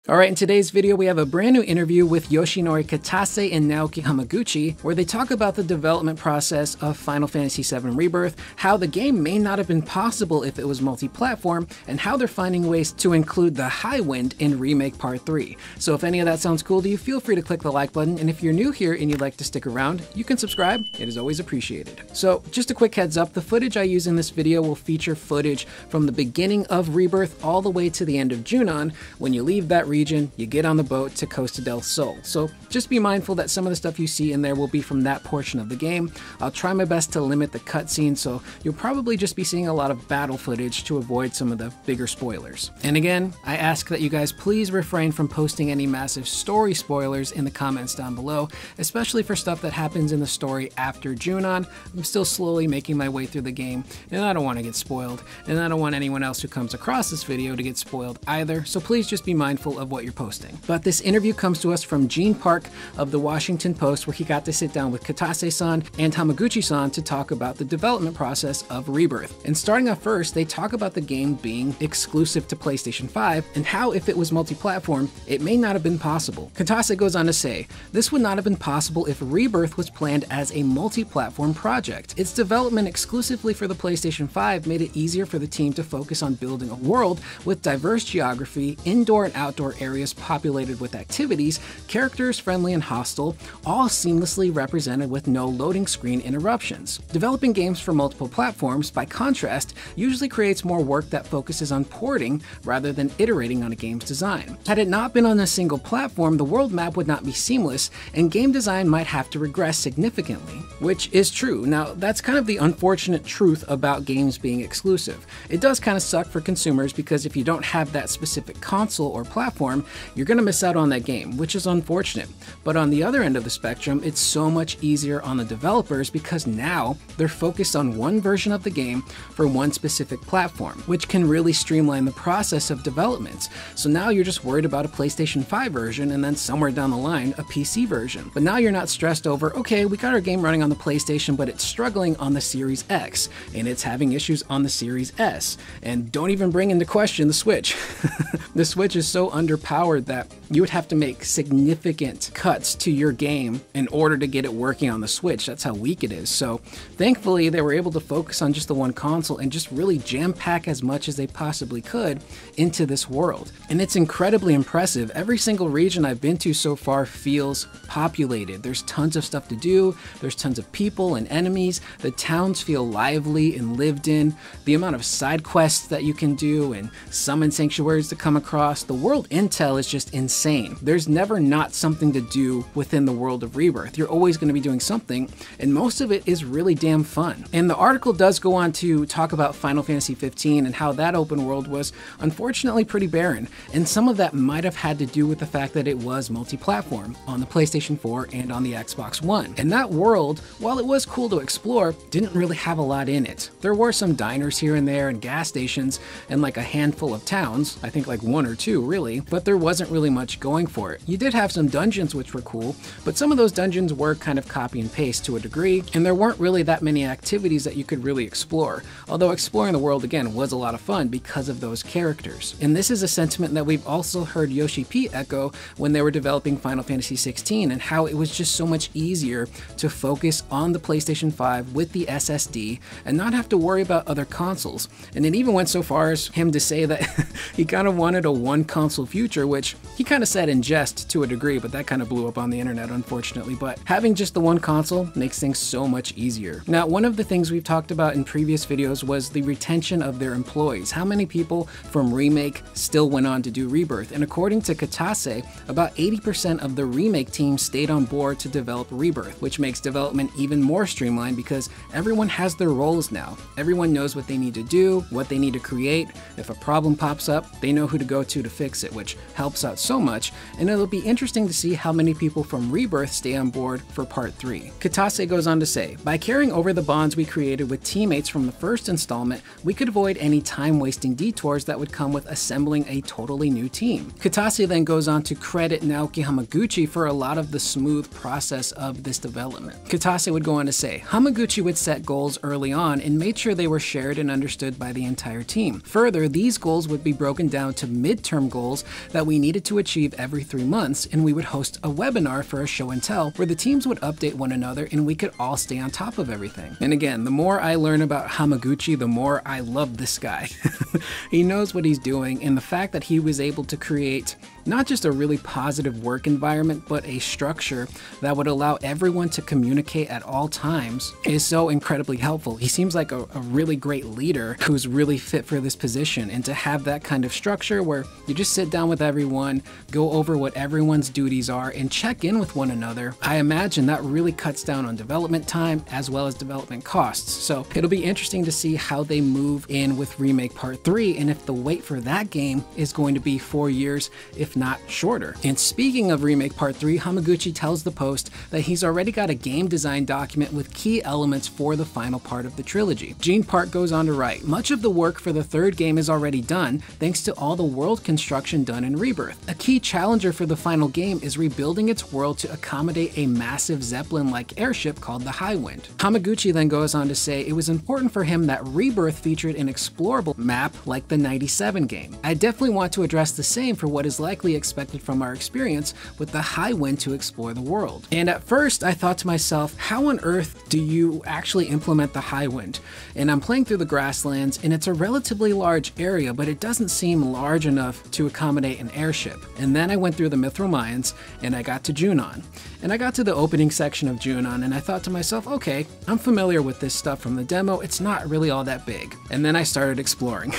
Alright, in today's video we have a brand new interview with Yoshinori Kitase and Naoki Hamaguchi, where they talk about the development process of Final Fantasy VII Rebirth, how the game may not have been possible if it was multi-platform, and how they're finding ways to include the Highwind in Remake Part 3. So if any of that sounds cool to you, feel free to click the like button, and if you're new here and you'd like to stick around, you can subscribe, it is always appreciated. So just a quick heads up, the footage I use in this video will feature footage from the beginning of Rebirth all the way to the end of Junon. When you leave that region, you get on the boat to Costa del Sol. So just be mindful that some of the stuff you see in there will be from that portion of the game. I'll try my best to limit the cutscenes, so you'll probably just be seeing a lot of battle footage to avoid some of the bigger spoilers. And again, I ask that you guys please refrain from posting any massive story spoilers in the comments down below, especially for stuff that happens in the story after Junon. I'm still slowly making my way through the game, and I don't want to get spoiled, and I don't want anyone else who comes across this video to get spoiled either, so please just be mindful of what you're posting. But this interview comes to us from Gene Park of the Washington Post, where he got to sit down with Kitase-san and Hamaguchi-san to talk about the development process of Rebirth. And starting off first, they talk about the game being exclusive to PlayStation 5 and how if it was multi-platform, it may not have been possible. Kitase goes on to say, "This would not have been possible if Rebirth was planned as a multi-platform project. Its development exclusively for the PlayStation 5 made it easier for the team to focus on building a world with diverse geography, indoor and outdoor areas populated with activities, characters friendly and hostile, all seamlessly represented with no loading screen interruptions. Developing games for multiple platforms, by contrast, usually creates more work that focuses on porting rather than iterating on a game's design. Had it not been on a single platform, the world map would not be seamless, and game design might have to regress significantly." Which is true. Now, that's kind of the unfortunate truth about games being exclusive. It does kind of suck for consumers because if you don't have that specific console or platform, you're going to miss out on that game, which is unfortunate. But on the other end of the spectrum, it's so much easier on the developers because now they're focused on one version of the game for one specific platform, which can really streamline the process of development. So now you're just worried about a PlayStation 5 version and then somewhere down the line, a PC version. But now you're not stressed over, okay, we got our game running on the PlayStation, but it's struggling on the Series X, and it's having issues on the Series S. And don't even bring into question the Switch. The Switch is so underpowered that you would have to make significant cuts to your game in order to get it working on the Switch. That's how weak it is. So thankfully they were able to focus on just the one console and just really jam-pack as much as they possibly could into this world. And it's incredibly impressive. Every single region I've been to so far feels populated. There's tons of stuff to do. There's tons of people and enemies. The towns feel lively and lived in. The amount of side quests that you can do and summon sanctuaries to come across. The world intel is just insane. There's never not something to do within the world of Rebirth. You're always going to be doing something, and most of it is really damn fun. And the article does go on to talk about Final Fantasy 15 and how that open world was unfortunately pretty barren, and some of that might have had to do with the fact that it was multi-platform on the PlayStation 4 and on the Xbox One. And that world, while it was cool to explore, didn't really have a lot in it. There were some diners here and there and gas stations and like a handful of towns, I think like one or two really, but there wasn't really much going for it. You did have some dungeons which were cool, but some of those dungeons were kind of copy and paste to a degree, and there weren't really that many activities that you could really explore, although exploring the world again was a lot of fun because of those characters. And this is a sentiment that we've also heard Yoshi P echo when they were developing Final Fantasy 16, and how it was just so much easier to focus on the PlayStation 5 with the SSD and not have to worry about other consoles. And it even went so far as him to say that he kind of wanted a one console future, which he kind of said in jest to a degree, but that kind of blew up on the internet unfortunately. But having just the one console makes things so much easier. Now, one of the things we've talked about in previous videos was the retention of their employees. How many people from Remake still went on to do Rebirth? And according to Kitase, about 80% of the Remake team stayed on board to develop Rebirth, which makes development even more streamlined because everyone has their roles now. Everyone knows what they need to do, what they need to create. If a problem pops up, they know who to go to fix it, which helps out so much, and it'll be interesting to see how many people from Rebirth stay on board for Part 3. Kitase goes on to say, "By carrying over the bonds we created with teammates from the first installment, we could avoid any time-wasting detours that would come with assembling a totally new team." Kitase then goes on to credit Naoki Hamaguchi for a lot of the smooth process of this development. Kitase would go on to say, "Hamaguchi would set goals early on and made sure they were shared and understood by the entire team. Further, these goals would be broken down to midterm goals that we needed to achieve every 3 months, and we would host a webinar for a show and tell where the teams would update one another and we could all stay on top of everything. And again, the more I learn about Hamaguchi, the more I love this guy. He knows what he's doing, and the fact that he was able to create not just a really positive work environment, but a structure that would allow everyone to communicate at all times is so incredibly helpful. He seems like a really great leader who's really fit for this position, and to have that kind of structure where you just sit down with everyone, go over what everyone's duties are, and check in with one another, I imagine that really cuts down on development time as well as development costs. So it'll be interesting to see how they move in with Remake Part 3, and if the wait for that game is going to be 4 years, if not shorter. And speaking of Remake Part 3, Hamaguchi tells the Post that he's already got a game design document with key elements for the final part of the trilogy. Gene Park goes on to write, "Much of the work for the third game is already done, thanks to all the world construction done in Rebirth. A key challenger for the final game is rebuilding its world to accommodate a massive Zeppelin-like airship called the Highwind." Hamaguchi then goes on to say it was important for him that Rebirth featured an explorable map like the 97 game. "I definitely want to address the same for what is likely expected from our experience with the Highwind to explore the world." And at first I thought to myself, how on earth do you actually implement the Highwind? And I'm playing through the grasslands, and it's a relatively large area, but it doesn't seem large enough to accommodate an airship. And then I went through the Mithril Mines, and I got to Junon. And I got to the opening section of Junon, and I thought to myself, okay, I'm familiar with this stuff from the demo, it's not really all that big. And then I started exploring.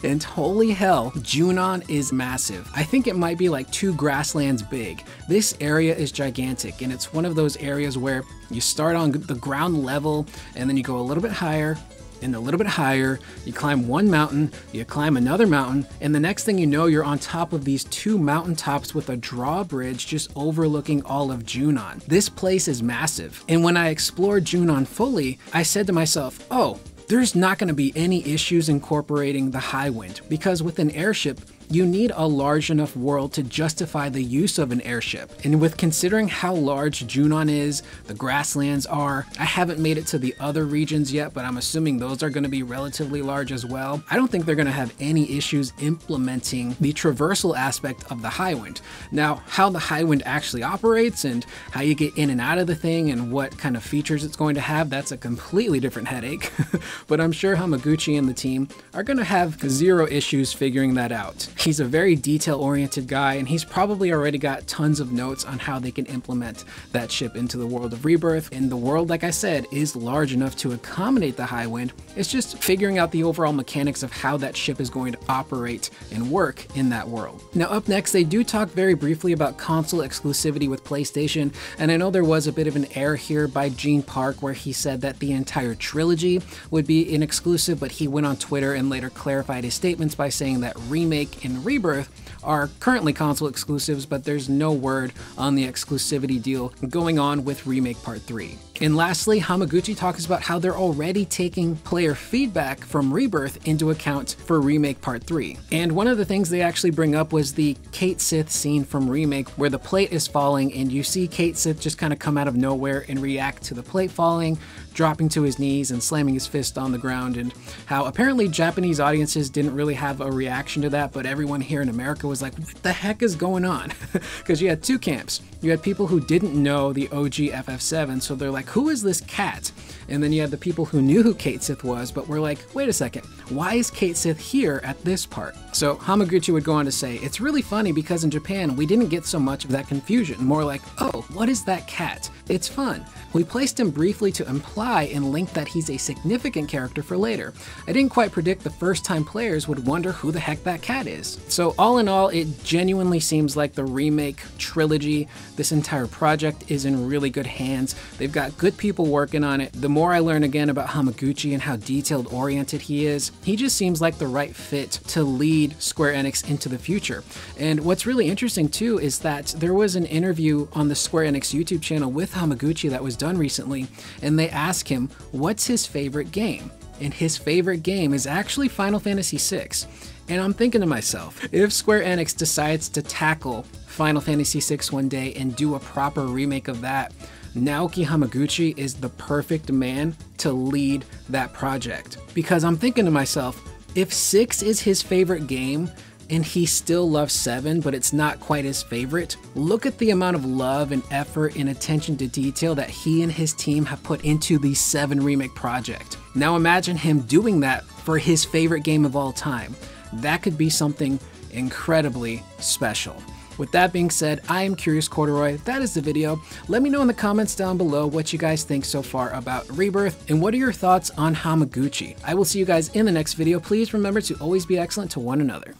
And holy hell, Junon is massive. I think it might be like 2 grasslands big. This area is gigantic, and it's one of those areas where you start on the ground level, and then you go a little bit higher, and a little bit higher, you climb one mountain, you climb another mountain, and the next thing you know, you're on top of these 2 mountaintops with a drawbridge just overlooking all of Junon. This place is massive. And when I explored Junon fully, I said to myself, oh, there's not going to be any issues incorporating the Highwind, because with an airship, you need a large enough world to justify the use of an airship. And with considering how large Junon is, the grasslands are, I haven't made it to the other regions yet, but I'm assuming those are going to be relatively large as well. I don't think they're going to have any issues implementing the traversal aspect of the Highwind. Now, how the Highwind actually operates and how you get in and out of the thing and what kind of features it's going to have, that's a completely different headache. But I'm sure Hamaguchi and the team are going to have 0 issues figuring that out. He's a very detail-oriented guy, and he's probably already got tons of notes on how they can implement that ship into the world of Rebirth. And the world, like I said, is large enough to accommodate the Highwind. It's just figuring out the overall mechanics of how that ship is going to operate and work in that world. Now, up next, they do talk very briefly about console exclusivity with PlayStation, and I know there was a bit of an error here by Gene Park where he said that the entire trilogy would be an exclusive, but he went on Twitter and later clarified his statements by saying that Remake and Rebirth are currently console exclusives, but there's no word on the exclusivity deal going on with Remake Part 3. And lastly, Hamaguchi talks about how they're already taking player feedback from Rebirth into account for Remake Part 3. And one of the things they actually bring up was the Cait Sith scene from Remake, where the plate is falling and you see Cait Sith just kind of come out of nowhere and react to the plate falling, dropping to his knees and slamming his fist on the ground, and how apparently Japanese audiences didn't really have a reaction to that, but everyone here in America was like, what the heck is going on? Because you had 2 camps. You had people who didn't know the OG FF7, so they're like, who is this cat? And then you had the people who knew who Cait Sith was, but were like, wait a second, why is Cait Sith here at this part? So Hamaguchi would go on to say, it's really funny because in Japan, we didn't get so much of that confusion, more like, oh, what is that cat? It's fun. We placed him briefly to imply and link that he's a significant character for later. I didn't quite predict the first time players would wonder who the heck that cat is. So all in all, it genuinely seems like the Remake trilogy, this entire project is in really good hands. They've got good people working on it. The more I learn again about Hamaguchi and how detailed oriented he is, he just seems like the right fit to lead Square Enix into the future. And what's really interesting too is that there was an interview on the Square Enix YouTube channel with Hamaguchi that was done recently, and they asked him what's his favorite game, and his favorite game is actually Final Fantasy VI. And I'm thinking to myself, if Square Enix decides to tackle Final Fantasy VI one day and do a proper remake of that, Naoki Hamaguchi is the perfect man to lead that project. Because I'm thinking to myself, if 6 is his favorite game, and he still loves 7, but it's not quite his favorite. Look at the amount of love and effort and attention to detail that he and his team have put into the 7 Remake project. Now imagine him doing that for his favorite game of all time. That could be something incredibly special. With that being said, I am Curious Corduroy. That is the video. Let me know in the comments down below what you guys think so far about Rebirth, and what are your thoughts on Hamaguchi. I will see you guys in the next video. Please remember to always be excellent to one another.